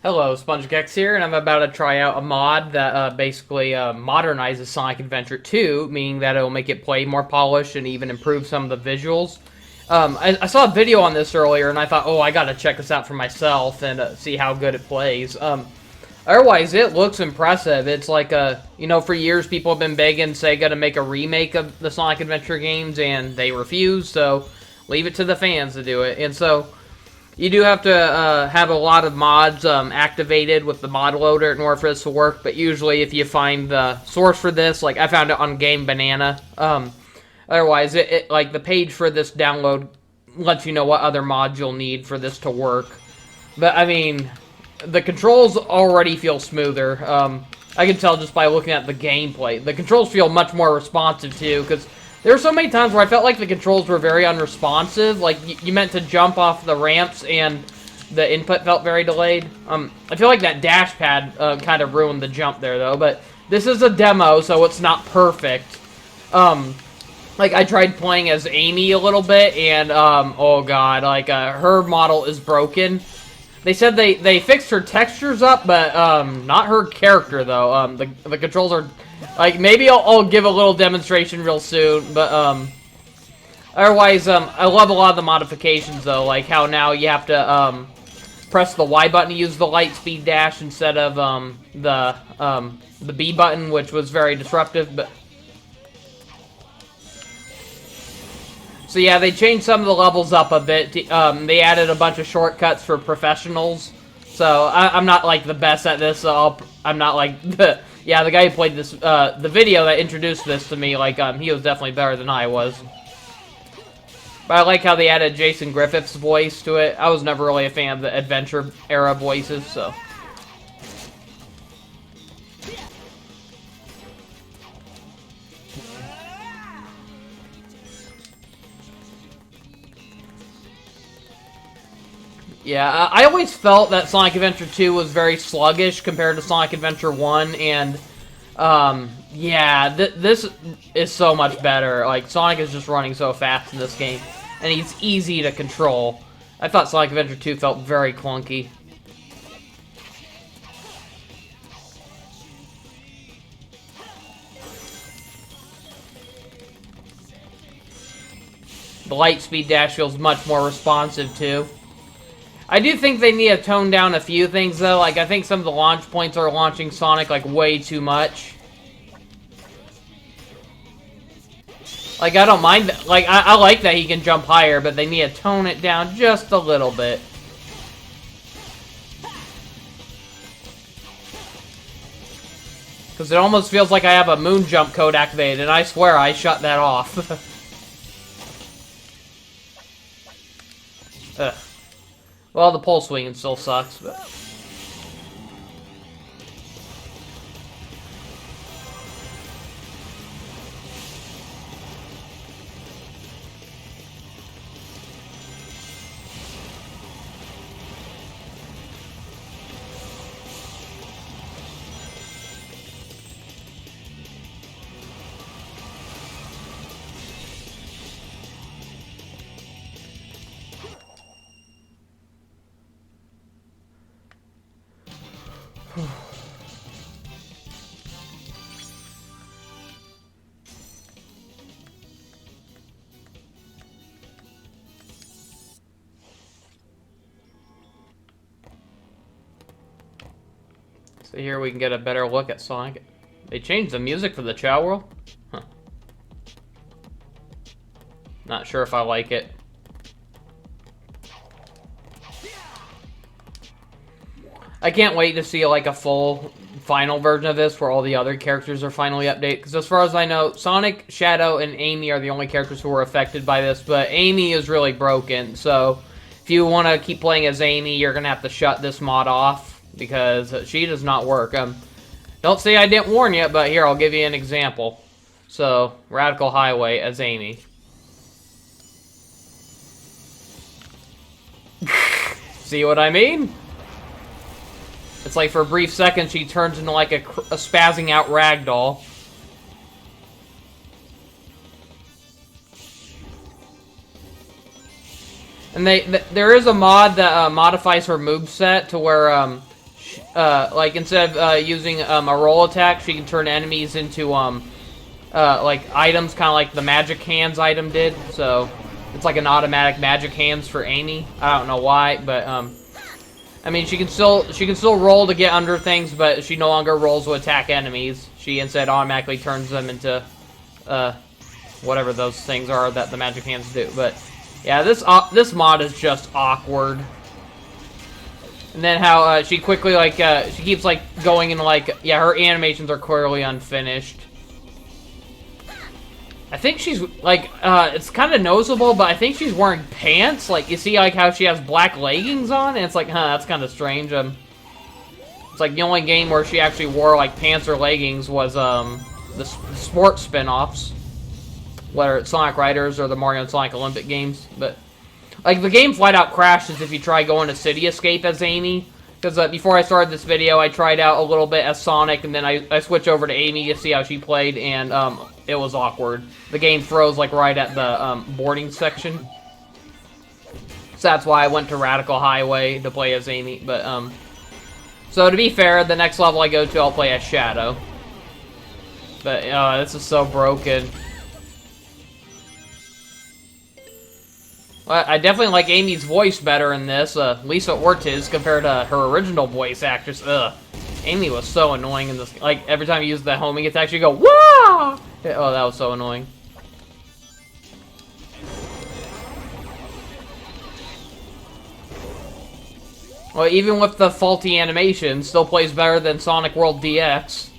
Hello, SpongicX here, and I'm about to try out a mod that basically modernizes Sonic Adventure 2, meaning that it'll make it play more polished and even improve some of the visuals. I saw a video on this earlier, and I thought, oh, I gotta check this out for myself and see how good it plays. Otherwise, it looks impressive. It's like, for years people have been begging Sega to make a remake of the Sonic Adventure games, and they refuse, so leave it to the fans to do it. And so you do have to have a lot of mods activated with the mod loader in order for this to work, but usually if you find the source for this, like I found it on Game Banana, otherwise like the page for this download lets you know what other mods you'll need for this to work. But I mean, the controls already feel smoother. I can tell just by looking at the gameplay. The controls feel much more responsive too, because there were so many times where I felt like the controls were very unresponsive. Like, you meant to jump off the ramps, and the input felt very delayed. I feel like that dash pad kind of ruined the jump there, though. But this is a demo, so it's not perfect. Like, I tried playing as Amy a little bit, and, oh god, like, her model is broken. They said they fixed her textures up, but, not her character, though. The controls are... Like, maybe I'll give a little demonstration real soon, but, otherwise, I love a lot of the modifications, though, like how now you have to, press the Y button to use the light speed dash instead of, the B button, which was very disruptive, but... So yeah, they changed some of the levels up a bit. They added a bunch of shortcuts for professionals, so I'm not, like, the best at this, so I'm not, like, the... Yeah, the guy who played this, the video that introduced this to me, like, he was definitely better than I was. But I like how they added Jason Griffith's voice to it. I was never really a fan of the adventure-era voices, so... Yeah, I always felt that Sonic Adventure 2 was very sluggish compared to Sonic Adventure 1, and, yeah, this is so much better. Like, Sonic is just running so fast in this game, and he's easy to control. I thought Sonic Adventure 2 felt very clunky. The light speed dash feels much more responsive, too. I do think they need to tone down a few things, though. Like, I think some of the launch points are launching Sonic, like, way too much. Like, I don't mind that. Like, I like that he can jump higher, but they need to tone it down just a little bit. Because it almost feels like I have a moon jump code activated, and I swear I shut that off. Ugh. Well, the pole swinging still sucks, but... So here we can get a better look at Sonic. They changed the music for the Chow World? Huh. Not sure if I like it. I can't wait to see, like, a full final version of this where all the other characters are finally updated. Because as far as I know, Sonic, Shadow, and Amy are the only characters who were affected by this. But Amy is really broken, so if you want to keep playing as Amy, you're going to have to shut this mod off. Because she does not work. Don't say I didn't warn you, but here, I'll give you an example. So, Radical Highway as Amy. See what I mean? It's like for a brief second, she turns into like a spazzing out ragdoll. And there is a mod that modifies her moveset to where like instead of using a roll attack, she can turn enemies into like items, kind of like the magic hands item did. So it's like an automatic magic hands for Amy. I don't know why, but I mean she can still roll to get under things, but she no longer rolls to attack enemies. She instead automatically turns them into whatever those things are that the magic hands do. But yeah, this mod is just awkward. And then how she quickly, like, she keeps, like, going into, like, yeah, her animations are clearly unfinished. I think she's, like, it's kind of noticeable, but I think she's wearing pants. Like, you see, like, how she has black leggings on? And it's like, that's kind of strange. It's like the only game where she actually wore, like, pants or leggings was, the sports spin-offs. Whether it's Sonic Riders or the Mario and Sonic Olympic games, but... Like, the game flat out crashes if you try going to City Escape as Amy. Because before I started this video, I tried out a little bit as Sonic, and then I switched over to Amy to see how she played, and it was awkward. The game froze, like, right at the boarding section. So that's why I went to Radical Highway to play as Amy. But, so to be fair, the next level I go to, I'll play as Shadow. But, this is so broken. I definitely like Amy's voice better in this, Lisa Ortiz, compared to her original voice actress. Ugh. Amy was so annoying in this. Like, every time you use the homing attack, you go, "Wah!" Oh, that was so annoying. Well, even with the faulty animation, still plays better than Sonic World DX.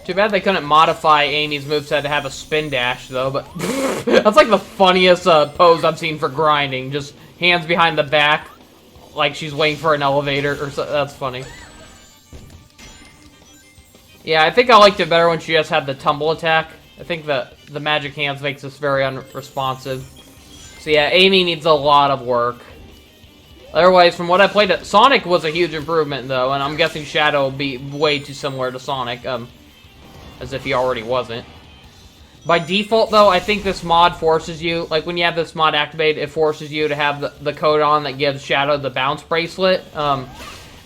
Too bad they couldn't modify Amy's moveset to have a spin dash, though, but... That's like the funniest pose I've seen for grinding. Just hands behind the back, like she's waiting for an elevator, or so. That's funny. Yeah, I think I liked it better when she just had the tumble attack. I think the magic hands makes this very unresponsive. So yeah, Amy needs a lot of work. Otherwise, from what I played, Sonic was a huge improvement, though, and I'm guessing Shadow will be way too similar to Sonic. As if he already wasn't. By default, though, I think this mod forces you, like when you have this mod activated, it forces you to have the code on that gives Shadow the bounce bracelet,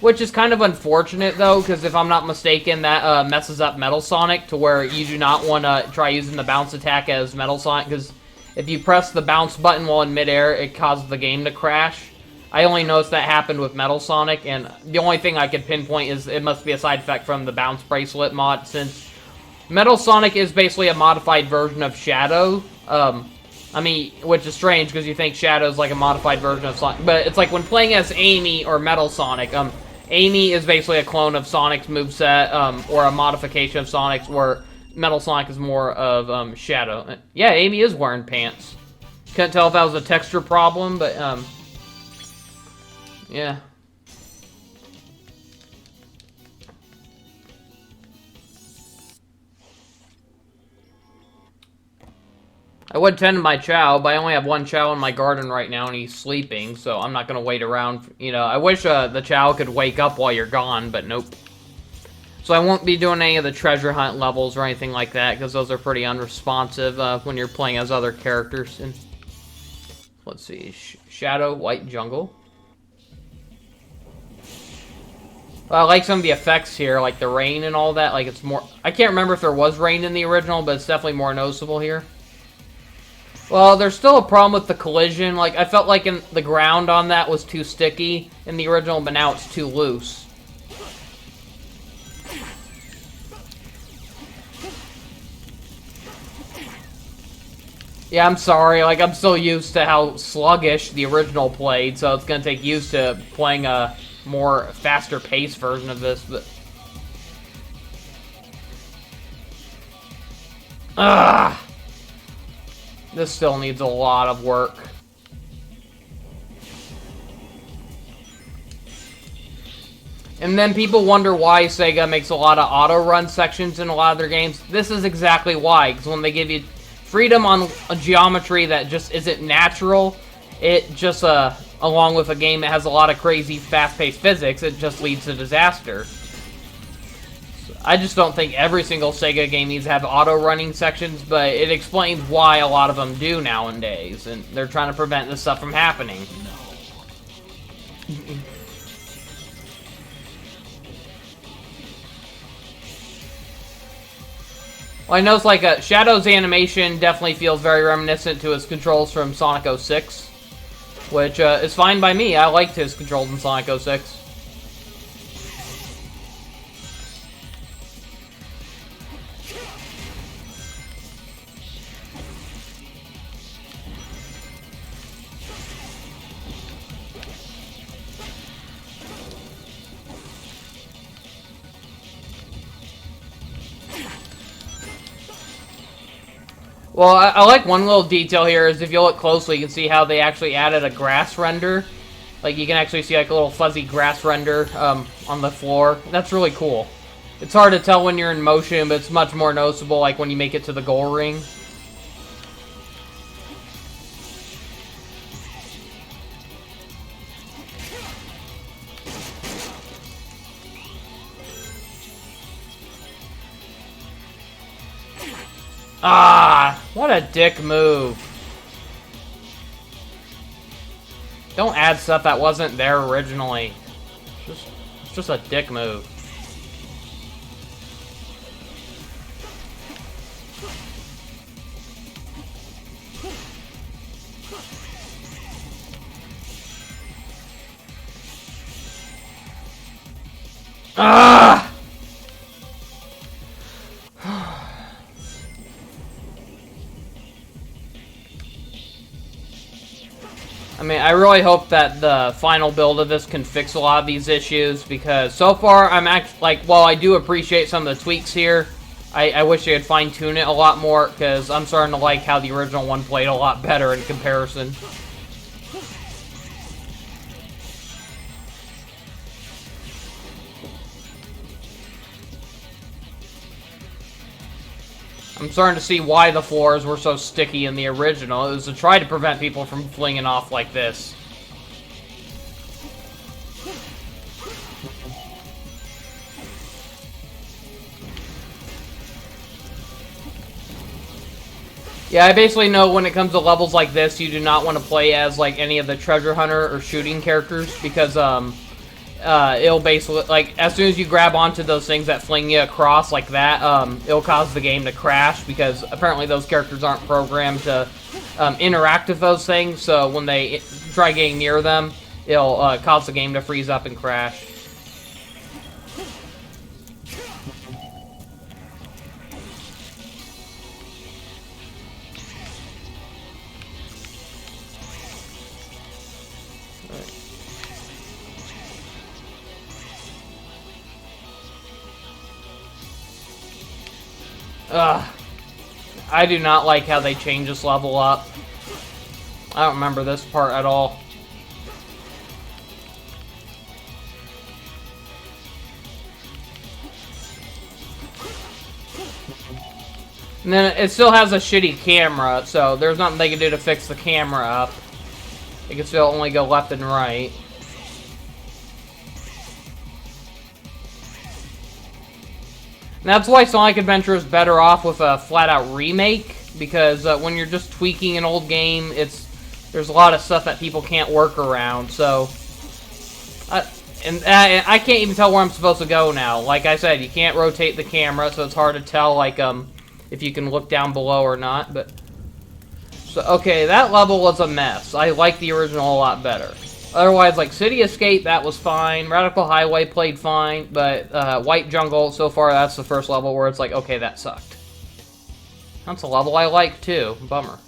which is kind of unfortunate, though, because if I'm not mistaken, that messes up Metal Sonic to where you do not want to try using the bounce attack as Metal Sonic, because if you press the bounce button while in midair, it causes the game to crash. I only noticed that happened with Metal Sonic, and the only thing I could pinpoint is it must be a side effect from the bounce bracelet mod, since Metal Sonic is basically a modified version of Shadow. I mean, which is strange because you think Shadow's like a modified version of Sonic. But it's like when playing as Amy or Metal Sonic, Amy is basically a clone of Sonic's moveset, or a modification of Sonic's, where Metal Sonic is more of Shadow. Yeah, Amy is wearing pants. Couldn't tell if that was a texture problem, but yeah. I would tend to my Chow, but I only have one Chow in my garden right now, and he's sleeping, so I'm not going to wait around. You know, I wish the Chow could wake up while you're gone, but nope. So I won't be doing any of the treasure hunt levels or anything like that, because those are pretty unresponsive when you're playing as other characters. And let's see, Shadow, White Jungle. Well, I like some of the effects here, like the rain and all that. Like, it's more... I can't remember if there was rain in the original, but it's definitely more noticeable here. Well, there's still a problem with the collision. Like, I felt like the ground on that was too sticky in the original, but now it's too loose. Yeah, I'm sorry. Like, I'm still used to how sluggish the original played, so it's gonna take used to playing a more faster-paced version of this, but... Ugh! This still needs a lot of work. And then people wonder why Sega makes a lot of auto-run sections in a lot of their games. This is exactly why, because when they give you freedom on a geometry that just isn't natural, it just, along with a game that has a lot of crazy, fast-paced physics, it just leads to disaster. I just don't think every single Sega game needs to have auto-running sections, but it explains why a lot of them do nowadays, and they're trying to prevent this stuff from happening. Well, I know it's Shadow's animation definitely feels very reminiscent to his controls from Sonic 06, which is fine by me. I liked his controls in Sonic 06. Well, I like one little detail here is if you look closely, you can see how they actually added a grass render. Like, you can actually see like a little fuzzy grass render on the floor. That's really cool. It's hard to tell when you're in motion, but it's much more noticeable like when you make it to the goal ring. Ah, what a dick move. Don't add stuff that wasn't there originally. It's just a dick move. Ah! I mean, I really hope that the final build of this can fix a lot of these issues, because so far I'm while I do appreciate some of the tweaks here, I wish they would fine-tune it a lot more, because I'm starting to like how the original one played a lot better in comparison. I'm starting to see why the floors were so sticky in the original. It was to try to prevent people from flinging off like this. Yeah, I basically know when it comes to levels like this, you do not want to play as like any of the treasure hunter or shooting characters, because it'll basically, like, as soon as you grab onto those things that fling you across like that, it'll cause the game to crash, because apparently those characters aren't programmed to interact with those things, so when they try getting near them, it'll cause the game to freeze up and crash. Ugh. I do not like how they change this level up. I don't remember this part at all. And then it still has a shitty camera, so there's nothing they can do to fix the camera up. They can still only go left and right. And that's why Sonic Adventure is better off with a flat-out remake, because when you're just tweaking an old game, there's a lot of stuff that people can't work around. So, I can't even tell where I'm supposed to go now. Like I said, you can't rotate the camera, so it's hard to tell like if you can look down below or not. But so okay, that level was a mess. I like the original a lot better. Otherwise, like, City Escape, that was fine. Radical Highway played fine, but White Jungle, so far, that's the first level where it's like, okay, that sucked. That's a level I like, too. Bummer.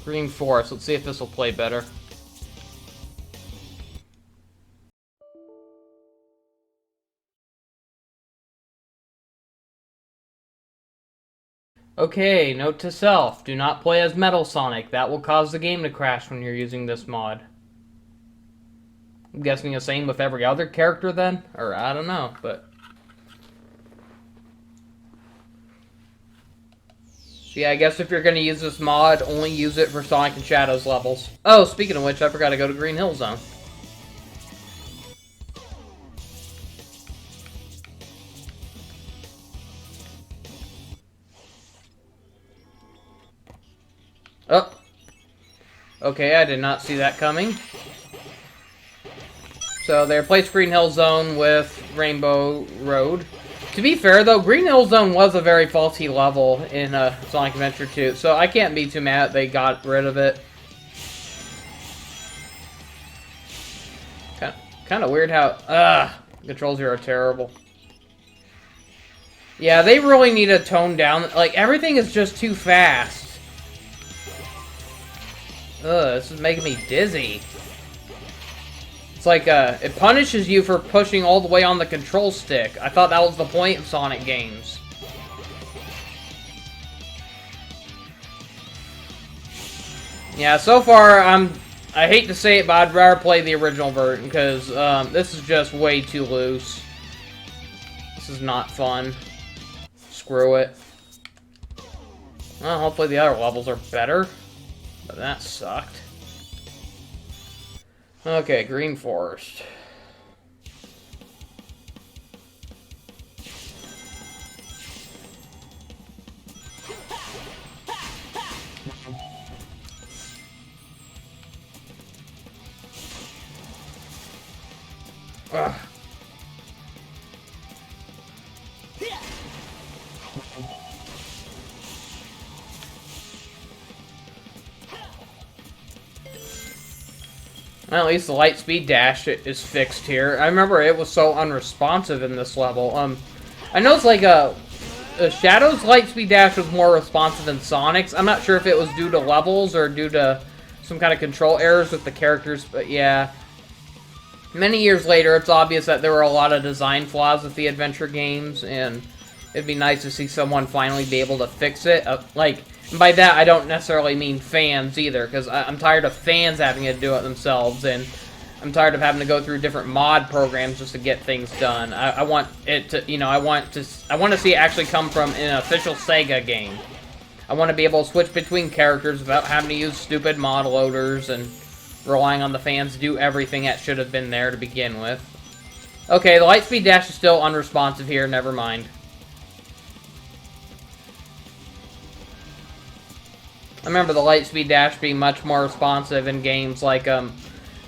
Green Forest. Let's see if this will play better. Okay, note to self, do not play as Metal Sonic. That will cause the game to crash when you're using this mod. I'm guessing the same with every other character then? Or, I don't know, but... So yeah, I guess if you're going to use this mod, only use it for Sonic and Shadows levels. Oh, speaking of which, I forgot to go to Green Hill Zone. Okay, I did not see that coming. So they replaced Green Hill Zone with Rainbow Road. To be fair, though, Green Hill Zone was a very faulty level in Sonic Adventure 2, so I can't be too mad they got rid of it. Kind of weird how... controls here are terrible. Yeah, they really need to tone down... Like, everything is just too fast. This is making me dizzy. It's like, it punishes you for pushing all the way on the control stick. I thought that was the point of Sonic games. Yeah, so far, I hate to say it, but I'd rather play the original version, because, this is just way too loose. This is not fun. Screw it. Well, hopefully the other levels are better. But that sucked. Okay, Green Forest. Ugh. Well, at least the light speed dash is fixed here. I remember it was so unresponsive in this level. I know it's like Shadow's light speed dash was more responsive than Sonic's. I'm not sure if it was due to levels or due to some kind of control errors with the characters, but yeah. Many years later, it's obvious that there were a lot of design flaws with the adventure games, and it'd be nice to see someone finally be able to fix it. And by that, I don't necessarily mean fans either, because I'm tired of fans having to do it themselves, and I'm tired of having to go through different mod programs just to get things done. I want it to, you know, I want to see it actually come from an official Sega game. I want to be able to switch between characters without having to use stupid mod loaders and relying on the fans to do everything that should have been there to begin with. Okay, the lightspeed dash is still unresponsive here, never mind. I remember the lightspeed dash being much more responsive in games like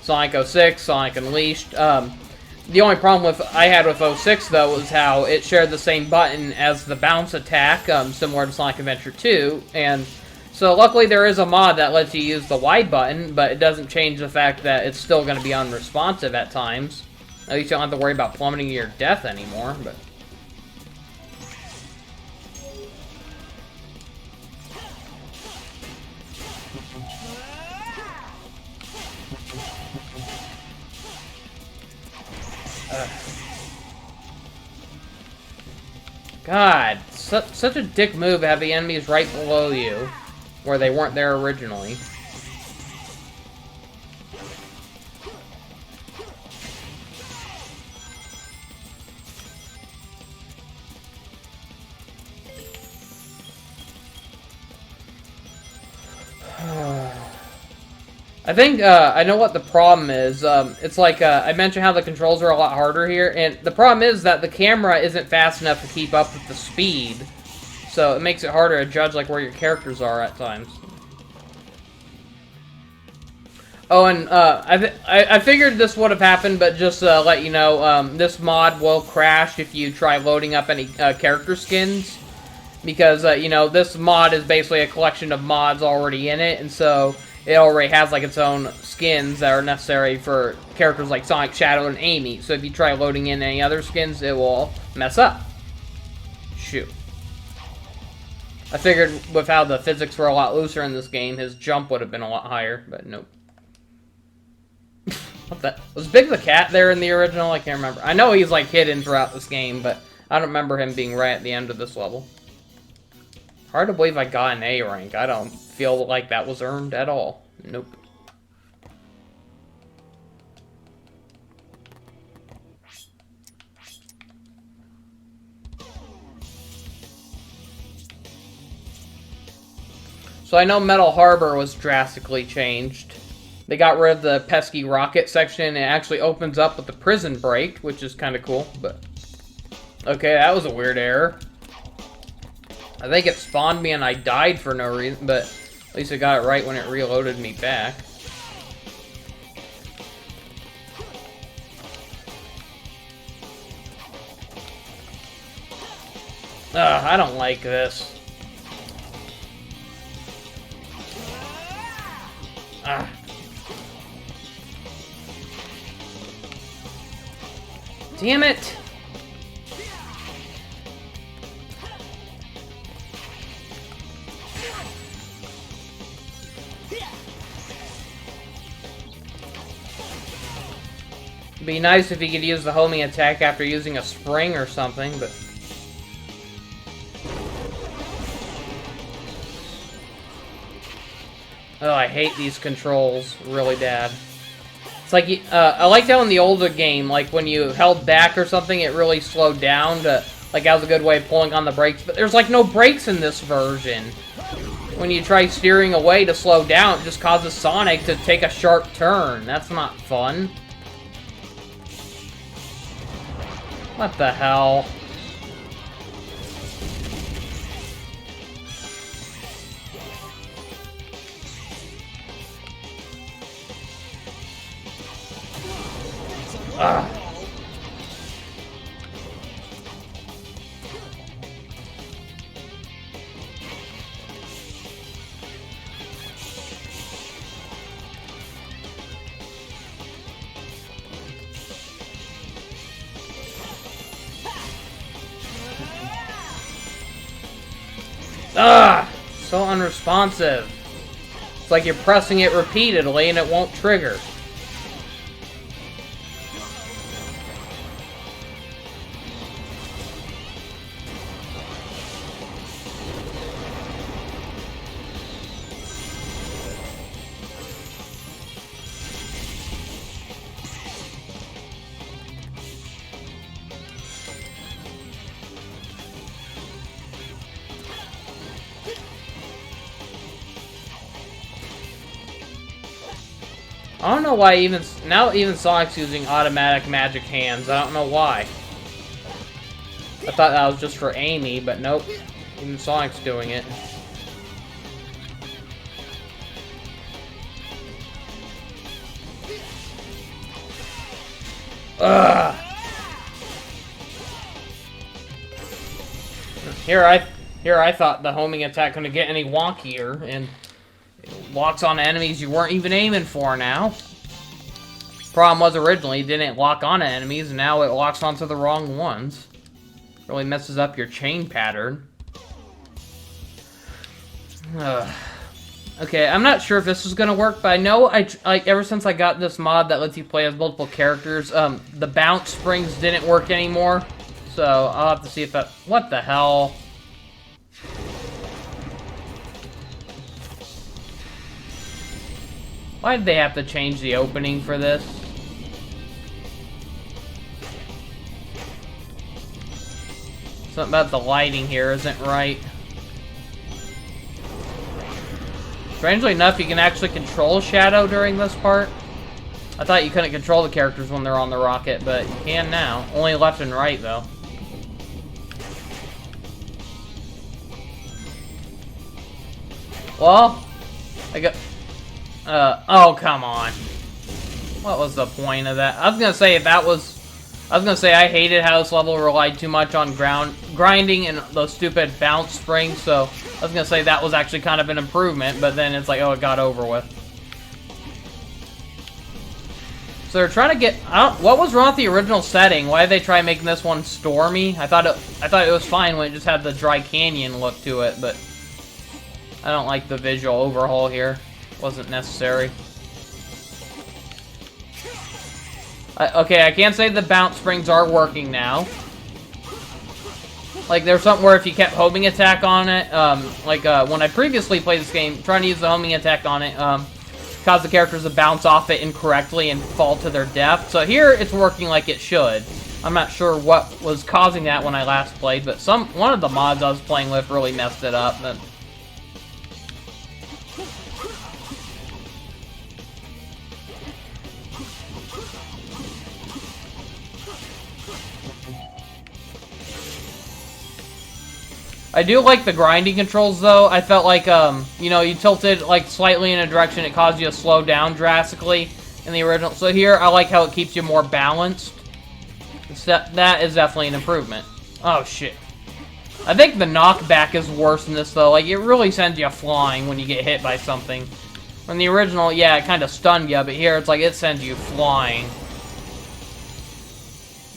Sonic 06, Sonic Unleashed. The only problem I had with 06, though, was how it shared the same button as the bounce attack, similar to Sonic Adventure 2, and so luckily there is a mod that lets you use the Y button, but it doesn't change the fact that it's still going to be unresponsive at times. At least you don't have to worry about plummeting to your death anymore, but... God, such a dick move to have the enemies right below you, where they weren't there originally. I think, I know what the problem is. It's like, I mentioned how the controls are a lot harder here, and the problem is that the camera isn't fast enough to keep up with the speed. So it makes it harder to judge, like, where your characters are at times. Oh, and, I figured this would have happened, but just to let you know, this mod will crash if you try loading up any, character skins. Because, you know, this mod is basically a collection of mods already in it, and so it already has, like, its own skins that are necessary for characters like Sonic, Shadow, and Amy. So if you try loading in any other skins, it will mess up. Shoot. I figured with how the physics were a lot looser in this game, his jump would have been a lot higher, but nope. What the... Was Big the Cat there in the original? I can't remember. I know he's, like, hidden throughout this game, but I don't remember him being right at the end of this level. Hard to believe I got an A rank. I don't feel like that was earned at all. Nope. So I know Metal Harbor was drastically changed. They got rid of the pesky rocket section, and it actually opens up with the prison break, which is kind of cool, but... Okay, that was a weird error. I think it spawned me and I died for no reason, but at least I got it right when it reloaded me back. I don't like this. Damn it! It'd be nice if he could use the homing attack after using a spring or something, but... Oh, I hate these controls really bad. It's like, I liked how in the older game, like, when you held back or something, it really slowed down to, like, that was a good way of pulling on the brakes, but there's, like, no brakes in this version. When you try steering away to slow down, it just causes Sonic to take a sharp turn. That's not fun. What the hell? Ugh. So unresponsive. It's like you're pressing it repeatedly and it won't trigger. I don't know why even Sonic's using automatic magic hands. I don't know why. I thought that was just for Amy, but nope. Even Sonic's doing it. Ugh. Here I thought the homing attack couldn't get any wonkier, and it locks on enemies you weren't even aiming for now. Problem was originally it didn't lock on enemies, and now it locks onto the wrong ones. Really messes up your chain pattern. Ugh. Okay, I'm not sure if this is gonna work, but I know like ever since I got this mod that lets you play as multiple characters, the bounce springs didn't work anymore. So I'll have to see if that. What the hell? Why did they have to change the opening for this? Something about the lighting here isn't right. Strangely enough, you can actually control Shadow during this part. I thought you couldn't control the characters when they're on the rocket, but you can now. Only left and right, though. Well, I got... oh, come on. What was the point of that? I was gonna say I hated how this level relied too much on grinding and those stupid bounce springs, so I was gonna say that was actually kind of an improvement, but then it's like, oh, it got over with. So they're trying to get... what was wrong with the original setting? Why did they try making this one stormy? I thought it was fine when it just had the dry canyon look to it, but I don't like the visual overhaul here. Wasn't necessary. Okay, I can't say the bounce springs are working now. Like, there's something where if you kept homing attack on it, when I previously played this game, trying to use the homing attack on it, caused the characters to bounce off it incorrectly and fall to their death. So here, it's working like it should. I'm not sure what was causing that when I last played, but one of the mods I was playing with really messed it up. But I do like the grinding controls, though. I felt like, you know, you tilted, like, slightly in a direction, it caused you to slow down drastically in the original. So here, I like how it keeps you more balanced. That is definitely an improvement. Oh, shit. I think the knockback is worse in this, though. Like, it really sends you flying when you get hit by something. In the original, yeah, it kind of stunned you, but here it's like it sends you flying.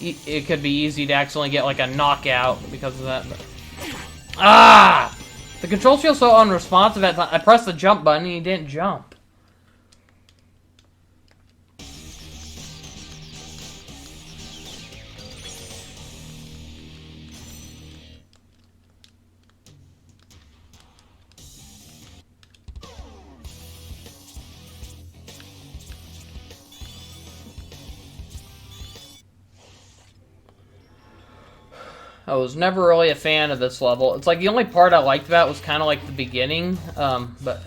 It could be easy to accidentally get, like, a knockout because of that. But... Ah! The controls feel so unresponsive. I pressed the jump button and he didn't jump. I was never really a fan of this level. It's like the only part I liked about it was kind of like the beginning. But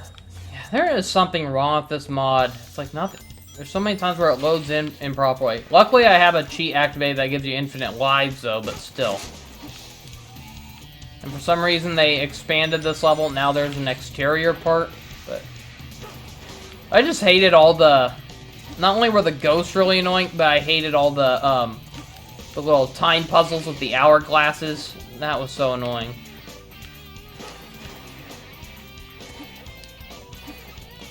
yeah, there is something wrong with this mod. It's like nothing. There's so many times where it loads in improperly. Luckily, I have a cheat activated that gives you infinite lives, though, but still. And for some reason, they expanded this level. Now there's an exterior part. But I just hated all the... Not only were the ghosts really annoying, but I hated all the little time puzzles with the hourglasses. That was so annoying.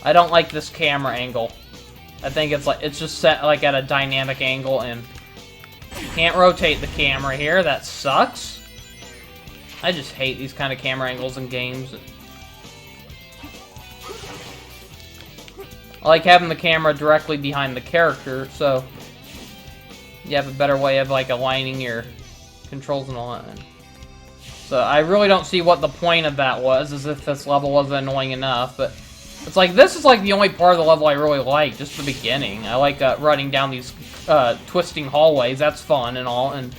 I don't like this camera angle. I think it's just set like at a dynamic angle and you can't rotate the camera here. That sucks. I just hate these kind of camera angles in games. I like having the camera directly behind the character, so you have a better way of, like, aligning your controls and all that. So I really don't see what the point of that was, as if this level wasn't annoying enough, but it's like, this is, like, the only part of the level I really like, just the beginning. I like running down these twisting hallways. That's fun and all, and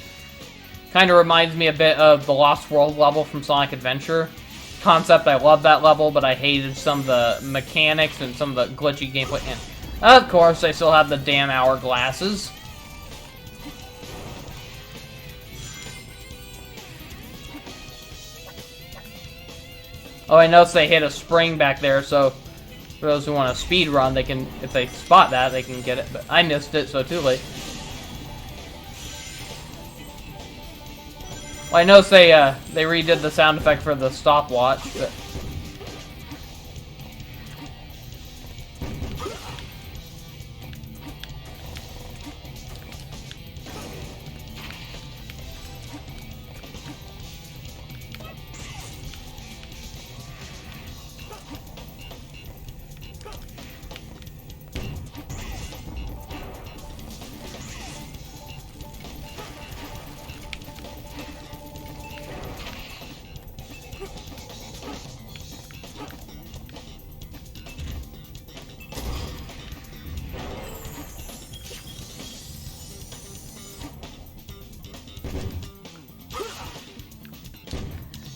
kind of reminds me a bit of the Lost World level from Sonic Adventure. Concept, I love that level, but I hated some of the mechanics and some of the glitchy gameplay. And, of course, I still have the damn hourglasses. Oh, I noticed they hit a spring back there, so for those who want to speed run, they can, if they spot that, they can get it. But I missed it, so too late. Well, I noticed they redid the sound effect for the stopwatch, but...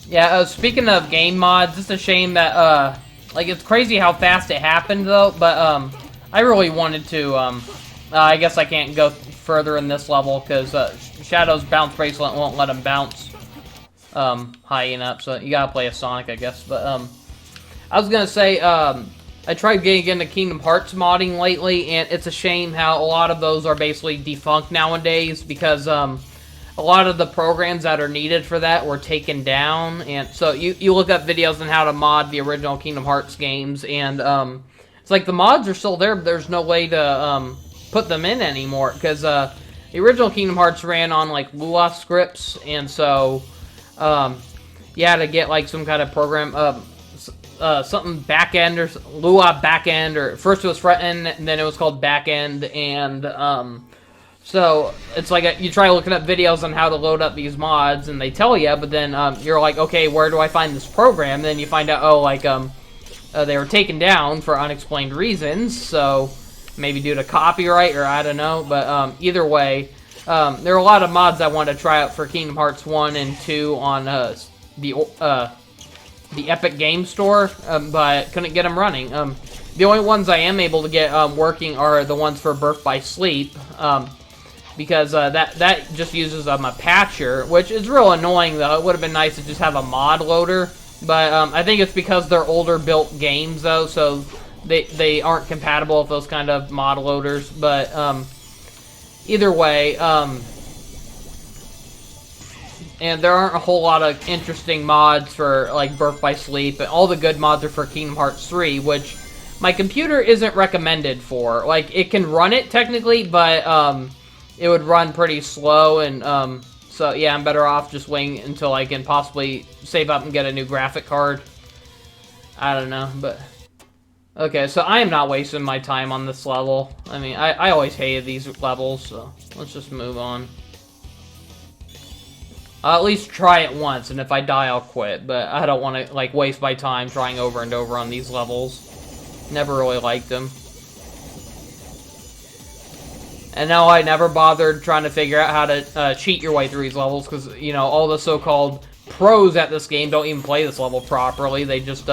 Yeah, speaking of game mods, it's a shame that, like, it's crazy how fast it happened, though, but, I really wanted to, I guess I can't go further in this level, because, Shadow's bounce bracelet won't let him bounce, high enough, so you gotta play a Sonic, I guess, but, I was gonna say, I tried getting into Kingdom Hearts modding lately, and it's a shame how a lot of those are basically defunct nowadays, because, a lot of the programs that are needed for that were taken down, and so you look up videos on how to mod the original Kingdom Hearts games, and it's like the mods are still there, but there's no way to put them in anymore, because the original Kingdom Hearts ran on like Lua scripts, and so you had to get like some kind of program, something backend or Lua backend, or first it was front end, and then it was called backend, and so, it's like you try looking up videos on how to load up these mods, and they tell you, but then you're like, okay, where do I find this program? And then you find out, oh, like, they were taken down for unexplained reasons, so maybe due to copyright, or I don't know, but either way, there are a lot of mods I want to try out for Kingdom Hearts 1 and 2 on the Epic Game Store, but I couldn't get them running. The only ones I am able to get working are the ones for Birth by Sleep, because that just uses a patcher, which is real annoying, though. It would have been nice to just have a mod loader, but I think it's because they're older built games, though, so they aren't compatible with those kind of mod loaders, but either way, and there aren't a whole lot of interesting mods for, like, Birth by Sleep, and all the good mods are for Kingdom Hearts 3, which my computer isn't recommended for. Like, it can run it, technically, but, it would run pretty slow, and, so, yeah, I'm better off just waiting until I can possibly save up and get a new graphic card. I don't know, but... Okay, so I am not wasting my time on this level. I mean, I always hated these levels, so let's just move on. I'll at least try it once, and if I die, I'll quit. But I don't want to, like, waste my time trying over and over on these levels. Never really liked them. And now I never bothered trying to figure out how to cheat your way through these levels, because, you know, all the so-called pros at this game don't even play this level properly. They just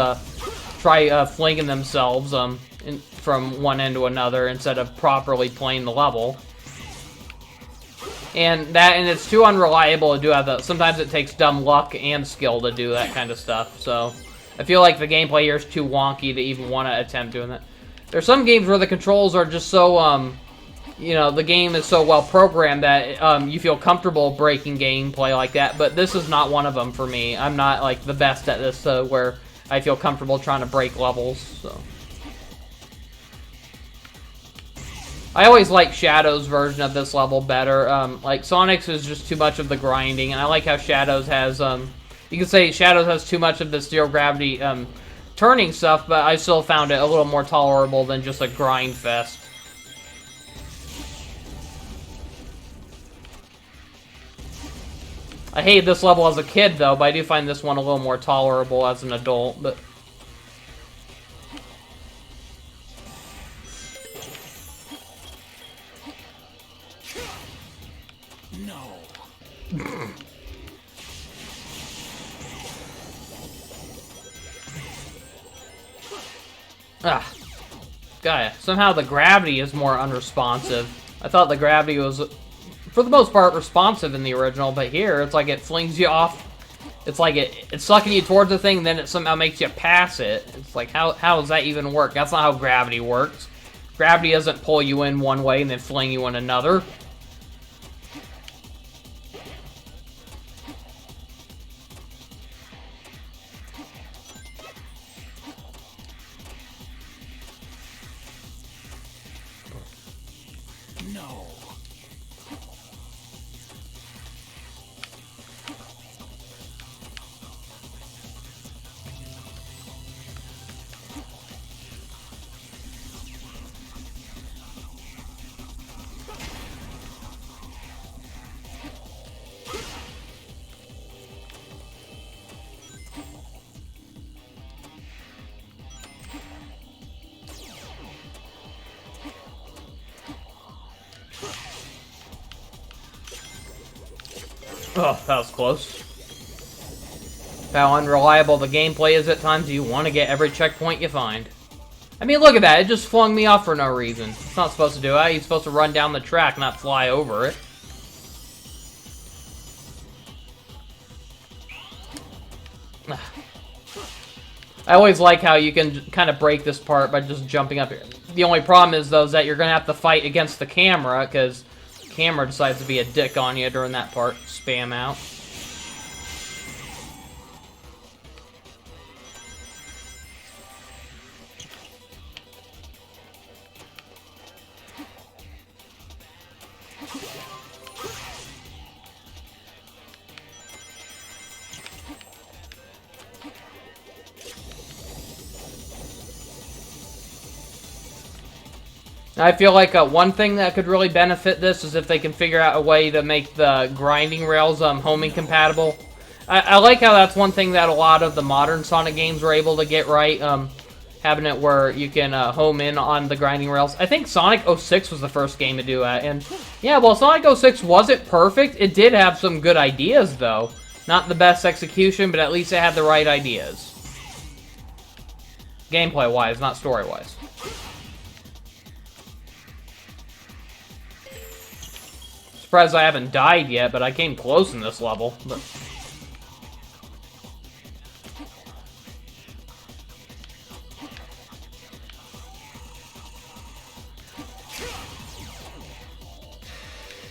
try flinging themselves from one end to another instead of properly playing the level. And it's too unreliable to do that. Sometimes it takes dumb luck and skill to do that kind of stuff. So I feel like the gameplay here is too wonky to even want to attempt doing that. There's some games where the controls are just so you know, the game is so well programmed that you feel comfortable breaking gameplay like that, but this is not one of them for me. I'm not, like, the best at this, where I feel comfortable trying to break levels, so. I always like Shadow's version of this level better. Like, Sonic's is just too much of the grinding, and I like how Shadow's has, you can say Shadows has too much of the zero gravity, turning stuff, but I still found it a little more tolerable than just a grind fest. I hated this level as a kid, though, but I do find this one a little more tolerable as an adult, but... No. Ah. Gaia. Somehow the gravity is more unresponsive. I thought the gravity was... for the most part, responsive in the original, but here, it's like it flings you off. It's like it's sucking you towards the thing, then it somehow makes you pass it. It's like, how does that even work? That's not how gravity works. Gravity doesn't pull you in one way and then fling you in another. No. Oh, that was close. How unreliable the gameplay is at times, you want to get every checkpoint you find. I mean, look at that. It just flung me off for no reason. It's not supposed to do that. You're supposed to run down the track, not fly over it. I always like how you can kind of break this part by just jumping up here. The only problem is, though, is that you're going to have to fight against the camera, because the camera decides to be a dick on you during that part. Spam out. I feel like one thing that could really benefit this is if they can figure out a way to make the grinding rails homing compatible. I like how that's one thing that a lot of the modern Sonic games were able to get right, having it where you can home in on the grinding rails. I think Sonic 06 was the first game to do that, and yeah, well, Sonic 06 wasn't perfect. It did have some good ideas, though. Not the best execution, but at least it had the right ideas. Gameplay-wise, not story-wise. Surprised I haven't died yet, but I came close in this level. But...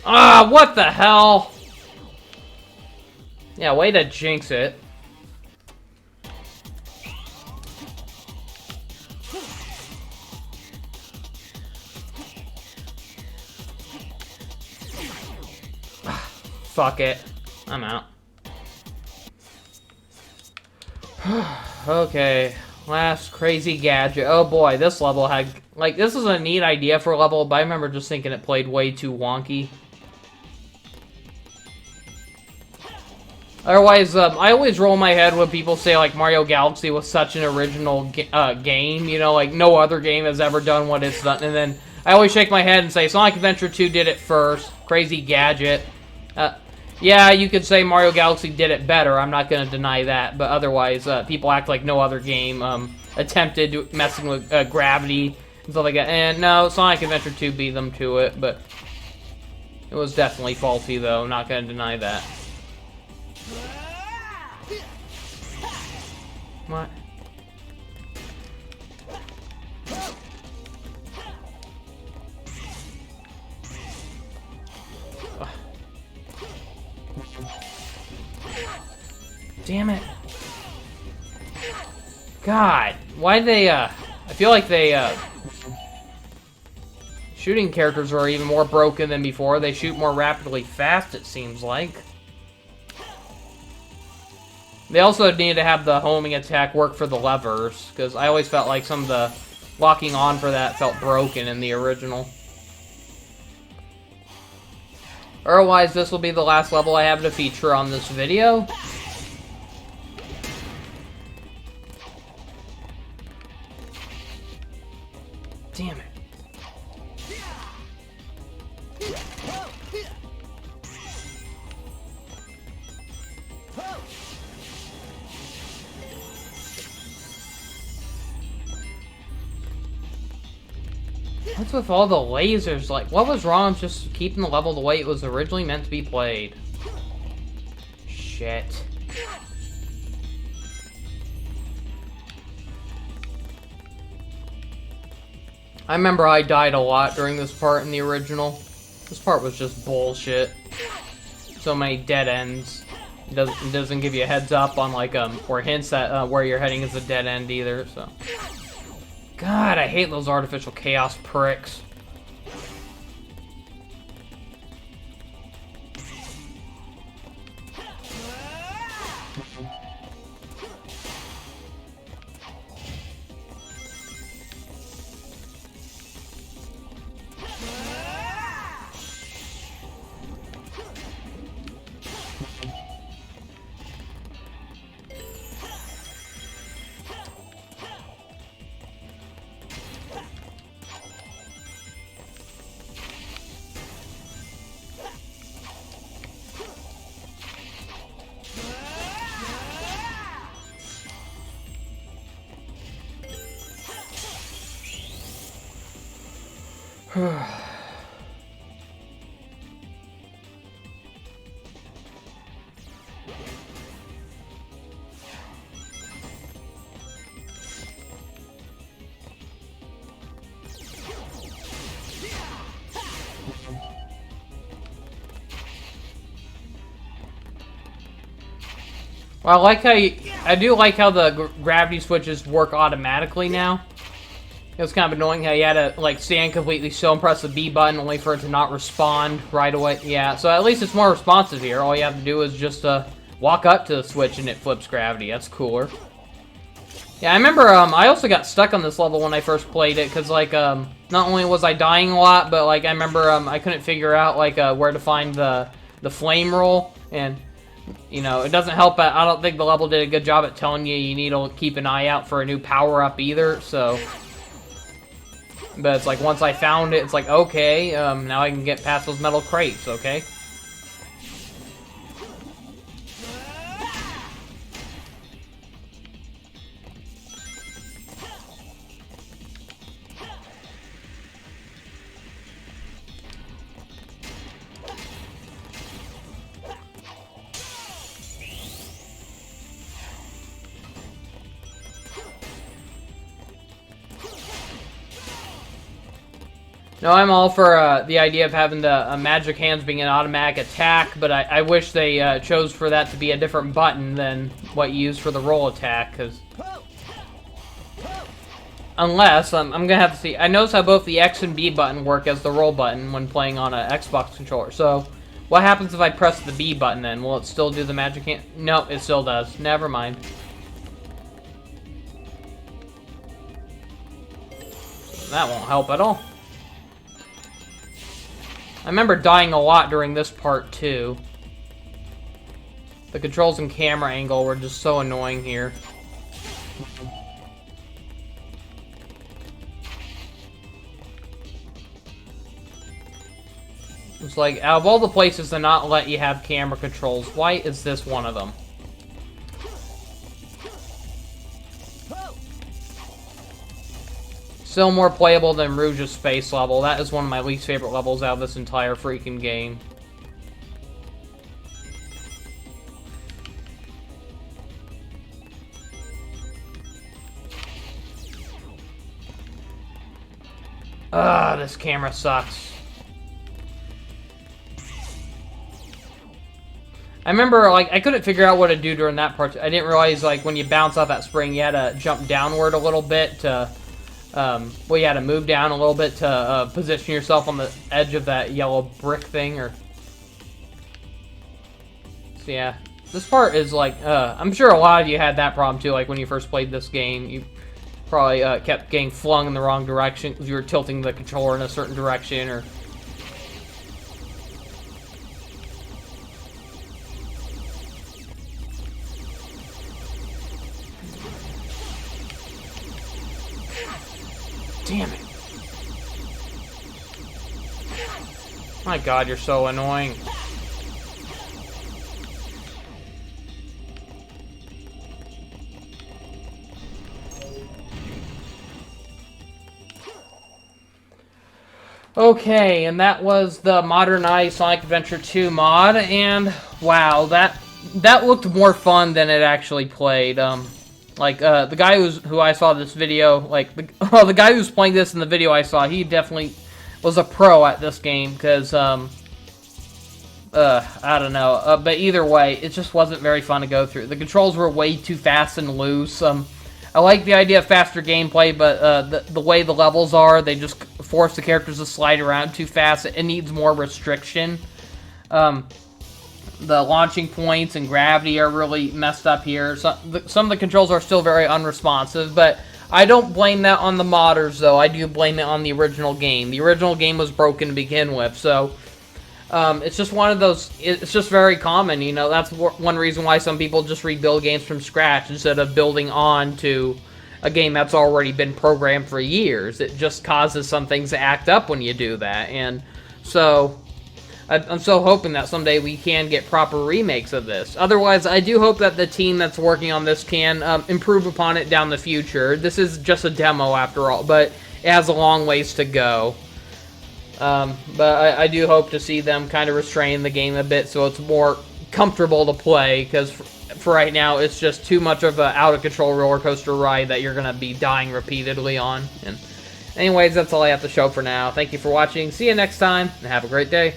ah, what the hell? Yeah, way to jinx it. Fuck it. I'm out. Okay. Last crazy gadget. Oh boy, this level had... Like, this is a neat idea for a level, but I remember just thinking it played way too wonky. Otherwise, I always roll my head when people say, like, Mario Galaxy was such an original game. You know, like, no other game has ever done what it's done. And then I always shake my head and say, Sonic Adventure 2 did it first. Crazy gadget. Yeah, you could say Mario Galaxy did it better. I'm not going to deny that. But otherwise, people act like no other game attempted messing with gravity and stuff like that. And no, Sonic Adventure 2 beat them to it. But it was definitely faulty, though. I'm not going to deny that. What? Ugh. Damn it. God, why they, I feel like they, shooting characters are even more broken than before. They shoot more rapidly fast, it seems like. They also need to have the homing attack work for the levers, because I always felt like some of the locking on for that felt broken in the original. Otherwise, this will be the last level I have to feature on this video. Damn it. What's with all the lasers? Like, what was wrong with just keeping the level the way it was originally meant to be played? Shit. I remember I died a lot during this part in the original. This part was just bullshit. So many dead ends. It doesn't give you a heads up on, like, or hints at where you're heading is a dead end either, so. God, I hate those artificial chaos pricks. Well, I do like how the gravity switches work automatically now. It was kind of annoying how you had to, like, stand completely still and press the B button only for it to not respond right away. Yeah, so at least it's more responsive here. All you have to do is just walk up to the switch and it flips gravity. That's cooler. Yeah, I remember I also got stuck on this level when I first played it because, like, not only was I dying a lot, but, like, I remember I couldn't figure out, like, where to find the flame roll. And, you know, it doesn't help. I don't think the level did a good job at telling you need to keep an eye out for a new power-up either, so... But it's like, once I found it, it's like, okay, now I can get past those metal crates, okay? No, I'm all for the idea of having the magic hands being an automatic attack, but I wish they chose for that to be a different button than what you use for the roll attack, because... Unless, I'm going to have to see... I notice how both the X and B button work as the roll button when playing on an Xbox controller, so... What happens if I press the B button then? Will it still do the magic hand? No, it still does. Never mind. That won't help at all. I remember dying a lot during this part, too. The controls and camera angle were just so annoying here. It's like, out of all the places to not let you have camera controls, why is this one of them? Still more playable than Rouge's space level. That is one of my least favorite levels out of this entire freaking game. Ugh, this camera sucks. I remember, like, I couldn't figure out what to do during that part. I didn't realize, like, when you bounce off that spring, you had to jump downward a little bit to, well, you had to move down a little bit to position yourself on the edge of that yellow brick thing, or... So, yeah. This part is, like, I'm sure a lot of you had that problem, too, like, when you first played this game. You probably kept getting flung in the wrong direction because you were tilting the controller in a certain direction, or... Damn it. My god, you're so annoying. Okay, and that was the modernized Sonic Adventure 2 mod, and wow, that looked more fun than it actually played. Like, the guy who I saw this video, like, the guy who's playing this in the video I saw, he definitely was a pro at this game, because, I don't know, but either way, it just wasn't very fun to go through. The controls were way too fast and loose. I like the idea of faster gameplay, but, the way the levels are, they just force the characters to slide around too fast. It needs more restriction. The launching points and gravity are really messed up here. Some of the controls are still very unresponsive, but I don't blame that on the modders, though. I do blame it on the original game. The original game was broken to begin with, so it's just one of those... It's just very common, you know. That's one reason why some people just rebuild games from scratch instead of building on to a game that's already been programmed for years. It just causes some things to act up when you do that, and so... I'm so hoping that someday we can get proper remakes of this. Otherwise, I do hope that the team that's working on this can improve upon it down the future. This is just a demo after all, but it has a long ways to go. But I do hope to see them kind of restrain the game a bit so it's more comfortable to play, because for right now, it's just too much of an out-of-control roller coaster ride that you're going to be dying repeatedly on. And anyways, that's all I have to show for now. Thank you for watching. See you next time, and have a great day.